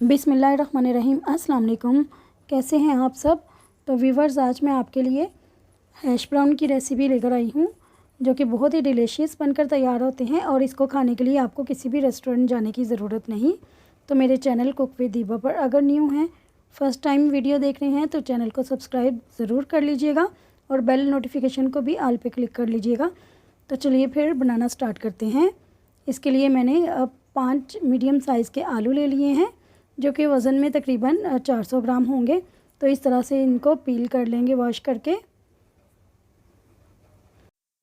बिस्मिल्लाहिर्रहमानिर्रहीम। अस्सलाम वालेकुम। कैसे हैं आप सब। तो व्यूवर्स, आज मैं आपके लिए हैश ब्राउन की रेसिपी लेकर आई हूँ, जो कि बहुत ही डिलीशियस बनकर तैयार होते हैं और इसको खाने के लिए आपको किसी भी रेस्टोरेंट जाने की ज़रूरत नहीं। तो मेरे चैनल कुक विद दीबा पर अगर न्यू हैं, फ़र्स्ट टाइम वीडियो देख रहे हैं, तो चैनल को सब्सक्राइब ज़रूर कर लीजिएगा और बेल नोटिफिकेशन को भी ऑल पे क्लिक कर लीजिएगा। तो चलिए फिर बनाना स्टार्ट करते हैं। इसके लिए मैंने 5 मीडियम साइज़ के आलू ले लिए हैं, जो कि वज़न में तकरीबन 400 ग्राम होंगे। तो इस तरह से इनको पील कर लेंगे वॉश करके।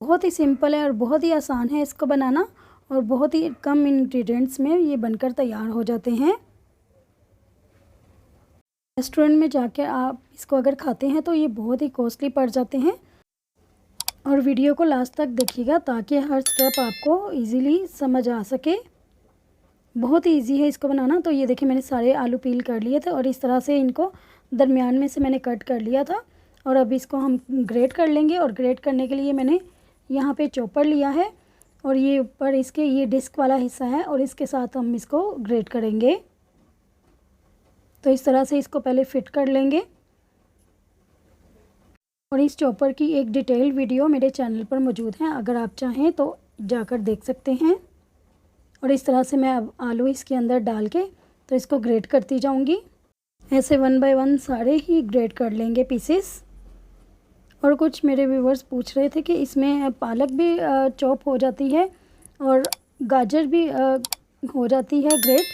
बहुत ही सिंपल है और बहुत ही आसान है इसको बनाना, और बहुत ही कम इंग्रेडिएंट्स में ये बनकर तैयार हो जाते हैं। रेस्टोरेंट में जाकर आप इसको अगर खाते हैं तो ये बहुत ही कॉस्टली पड़ जाते हैं। और वीडियो को लास्ट तक देखिएगा ताकि हर स्टेप आपको इजीली समझ आ सके। बहुत ही इजी है इसको बनाना। तो ये देखिए, मैंने सारे आलू पील कर लिए थे और इस तरह से इनको दरमियान में से मैंने कट कर लिया था। और अब इसको हम ग्रेट कर लेंगे, और ग्रेट करने के लिए मैंने यहाँ पे चॉपर लिया है, और ये ऊपर इसके ये डिस्क वाला हिस्सा है, और इसके साथ हम इसको ग्रेट करेंगे। तो इस तरह से इसको पहले फिट कर लेंगे। और इस चॉपर की एक डिटेल वीडियो मेरे चैनल पर मौजूद है, अगर आप चाहें तो जाकर देख सकते हैं। और इस तरह से मैं अब आलू इसके अंदर डाल के तो इसको ग्रेट करती जाऊंगी। ऐसे 1 बाय 1 सारे ही ग्रेट कर लेंगे पीसेस। और कुछ मेरे व्यूवर्स पूछ रहे थे कि इसमें पालक भी चॉप हो जाती है और गाजर भी हो जाती है ग्रेट।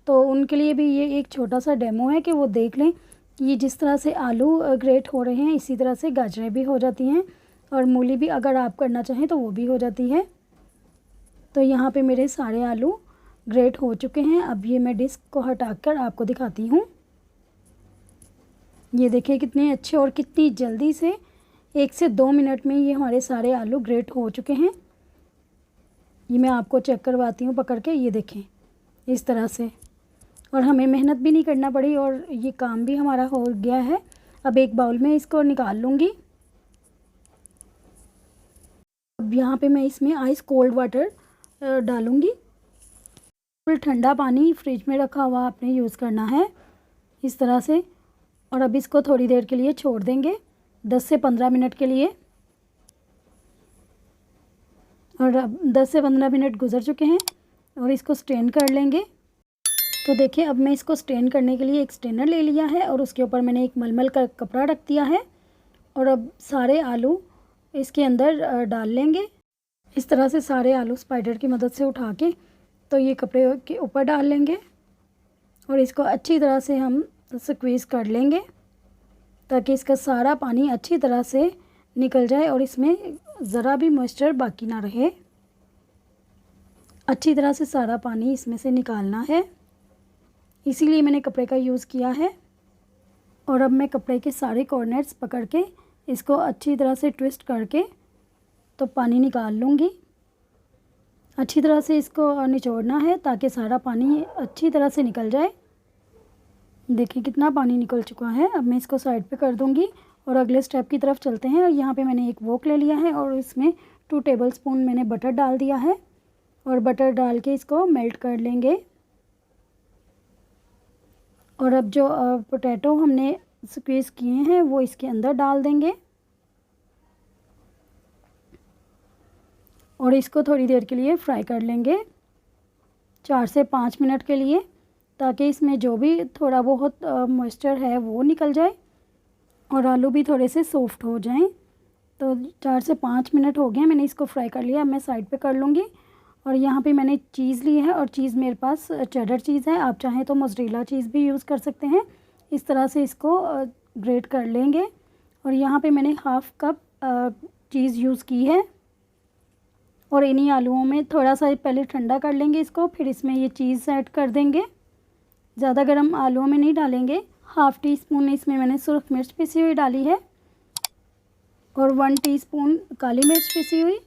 तो उनके लिए भी ये एक छोटा सा डेमो है कि वो देख लें। ये जिस तरह से आलू ग्रेट हो रहे हैं, इसी तरह से गाजरें भी हो जाती हैं, और मूली भी अगर आप करना चाहें तो वो भी हो जाती है। तो यहाँ पे मेरे सारे आलू ग्रेट हो चुके हैं। अब ये मैं डिस्क को हटाकर आपको दिखाती हूँ। ये देखिए कितने अच्छे और कितनी जल्दी से 1 से 2 मिनट में ये हमारे सारे आलू ग्रेट हो चुके हैं। ये मैं आपको चेक करवाती हूँ पकड़ के। ये देखें इस तरह से, और हमें मेहनत भी नहीं करना पड़ी और ये काम भी हमारा हो गया है। अब एक बाउल में इसको निकाल लूँगी। अब यहाँ पे मैं इसमें आइस कोल्ड वाटर डालूँगी। फिर ठंडा पानी फ्रिज में रखा हुआ आपने यूज़ करना है इस तरह से। और अब इसको थोड़ी देर के लिए छोड़ देंगे, 10 से 15 मिनट के लिए। और अब 10 से 15 मिनट गुजर चुके हैं और इसको स्ट्रेन कर लेंगे। तो देखिए, अब मैं इसको स्ट्रेन करने के लिए एक स्ट्रेनर ले लिया है, और उसके ऊपर मैंने एक मलमल का कपड़ा रख दिया है। और अब सारे आलू इसके अंदर डाल लेंगे। इस तरह से सारे आलू स्पाइडर की मदद से उठा के तो ये कपड़े के ऊपर डाल लेंगे, और इसको अच्छी तरह से हम स्क्वीज़ कर लेंगे ताकि इसका सारा पानी अच्छी तरह से निकल जाए और इसमें ज़रा भी मॉइस्चर बाकी ना रहे। अच्छी तरह से सारा पानी इसमें से निकालना है, इसीलिए मैंने कपड़े का यूज़ किया है। और अब मैं कपड़े के सारे कॉर्नर्स पकड़ के इसको अच्छी तरह से ट्विस्ट करके तो पानी निकाल लूँगी। अच्छी तरह से इसको निचोड़ना है ताकि सारा पानी अच्छी तरह से निकल जाए। देखिए कितना पानी निकल चुका है। अब मैं इसको साइड पे कर दूँगी और अगले स्टेप की तरफ चलते हैं। और यहाँ पे मैंने एक वोक ले लिया है और इसमें 2 टेबलस्पून मैंने बटर डाल दिया है, और बटर डाल के इसको मेल्ट कर लेंगे। और अब जो पोटैटो हमने स्क्वीज़ किए हैं वो इसके अंदर डाल देंगे, और इसको थोड़ी देर के लिए फ्राई कर लेंगे, 4 से 5 मिनट के लिए, ताकि इसमें जो भी थोड़ा बहुत मॉइस्चर है वो निकल जाए और आलू भी थोड़े से सॉफ्ट हो जाएं। तो 4 से 5 मिनट हो गए, मैंने इसको फ्राई कर लिया। अब मैं साइड पे कर लूँगी। और यहाँ पे मैंने चीज़ ली है, और चीज़ मेरे पास चेडर चीज़ है। आप चाहें तो मोज़रेला चीज़ भी यूज़ कर सकते हैं। इस तरह से इसको ग्रेट कर लेंगे। और यहाँ पे मैंने हाफ़ कप चीज़ यूज़ की है, और इन्हीं आलूओं में थोड़ा सा पहले ठंडा कर लेंगे इसको, फिर इसमें ये चीज़ ऐड कर देंगे। ज़्यादा गर्म आलूओं में नहीं डालेंगे। हाफ़ टी स्पून इसमें मैंने सुरख मिर्च पिसी हुई डाली है, और 1 टीस्पून काली मिर्च पिसी हुई,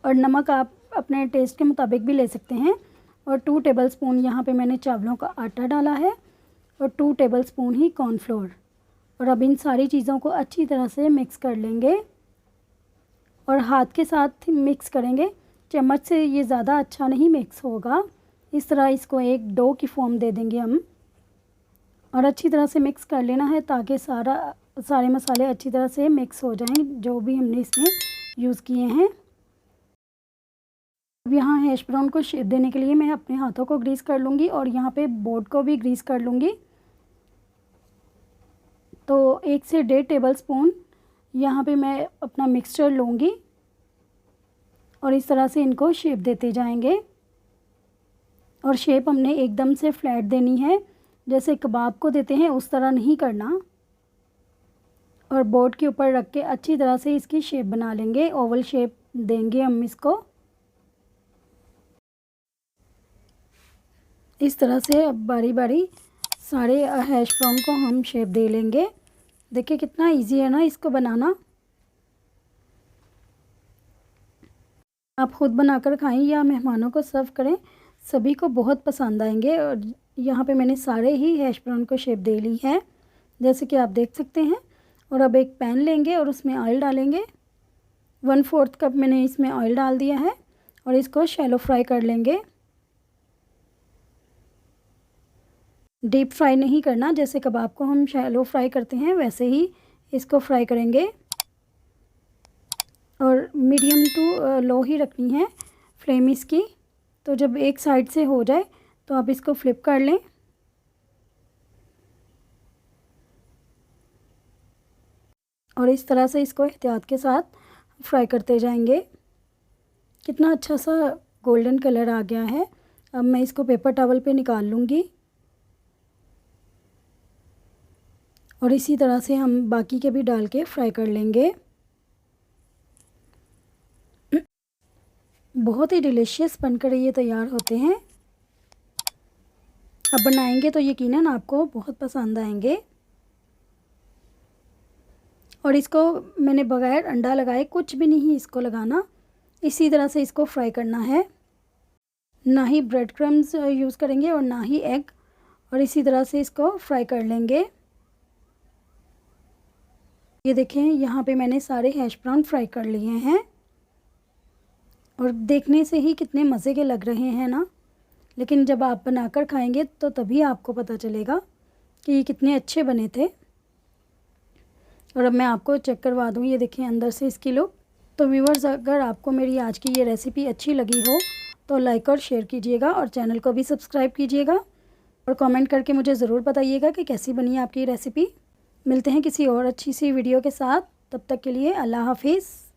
और नमक आप अपने टेस्ट के मुताबिक भी ले सकते हैं। और 2 टेबलस्पून यहाँ पे मैंने चावलों का आटा डाला है, और 2 टेबलस्पून ही कॉर्नफ्लोर। और अब इन सारी चीज़ों को अच्छी तरह से मिक्स कर लेंगे, और हाथ के साथ मिक्स करेंगे। चम्मच से ये ज़्यादा अच्छा नहीं मिक्स होगा, इस तरह इसको एक डो की फॉर्म दे देंगे हम, और अच्छी तरह से मिक्स कर लेना है ताकि सारे मसाले अच्छी तरह से मिक्स हो जाएं जो भी हमने इसमें यूज़ किए हैं। अब यहाँ हैश ब्राउन को शेप देने के लिए मैं अपने हाथों को ग्रीस कर लूँगी और यहाँ पे बोर्ड को भी ग्रीस कर लूँगी। तो 1 से 1.5 टेबलस्पून यहाँ पे मैं अपना मिक्सचर लूँगी और इस तरह से इनको शेप देते जाएंगे। और शेप हमने एकदम से फ्लैट देनी है, जैसे कबाब को देते हैं उस तरह नहीं करना। और बोर्ड के ऊपर रख के अच्छी तरह से इसकी शेप बना लेंगे, ओवल शेप देंगे हम इसको। इस तरह से अब बारी बारी सारे हैश ब्राउन को हम शेप दे लेंगे। देखिए कितना इजी है ना इसको बनाना। आप खुद बनाकर खाएं या मेहमानों को सर्व करें, सभी को बहुत पसंद आएंगे। और यहाँ पे मैंने सारे ही हैश ब्राउन को शेप दे ली है, जैसे कि आप देख सकते हैं। और अब एक पैन लेंगे और उसमें ऑयल डालेंगे। 1/4 कप मैंने इसमें ऑयल डाल दिया है और इसको शैलो फ्राई कर लेंगे। डीप फ्राई नहीं करना, जैसे कबाब को हम शैलो फ्राई करते हैं वैसे ही इसको फ्राई करेंगे। और मीडियम टू लो ही रखनी है फ्लेम इसकी। तो जब एक साइड से हो जाए तो आप इसको फ्लिप कर लें। और इस तरह से इसको एहतियात के साथ फ्राई करते जाएंगे। कितना अच्छा सा गोल्डन कलर आ गया है। अब मैं इसको पेपर टॉवल पे निकाल लूँगी और इसी तरह से हम बाकी के भी डाल के फ्राई कर लेंगे। बहुत ही डिलीशियस बनकर ये तैयार होते हैं। अब बनाएंगे तो यकीनन आपको बहुत पसंद आएंगे। और इसको मैंने बगैर अंडा लगाए, कुछ भी नहीं इसको लगाना, इसी तरह से इसको फ्राई करना है। ना ही ब्रेड क्रम्स यूज़ करेंगे और ना ही एग। और इसी तरह से इसको फ्राई कर लेंगे। ये देखें यहाँ पे मैंने सारे हैश ब्राउन फ्राई कर लिए हैं और देखने से ही कितने मज़े के लग रहे हैं ना। लेकिन जब आप बनाकर खाएंगे तो तभी आपको पता चलेगा कि ये कितने अच्छे बने थे। और अब मैं आपको चेक करवा दूँ, ये देखें अंदर से इसकी लुक। तो व्यूअर्स, अगर आपको मेरी आज की ये रेसिपी अच्छी लगी हो तो लाइक और शेयर कीजिएगा और चैनल को भी सब्सक्राइब कीजिएगा। और कमेंट करके मुझे ज़रूर बताइएगा कि कैसी बनी आपकी रेसिपी। मिलते हैं किसी और अच्छी सी वीडियो के साथ, तब तक के लिए अल्लाह हाफिज़।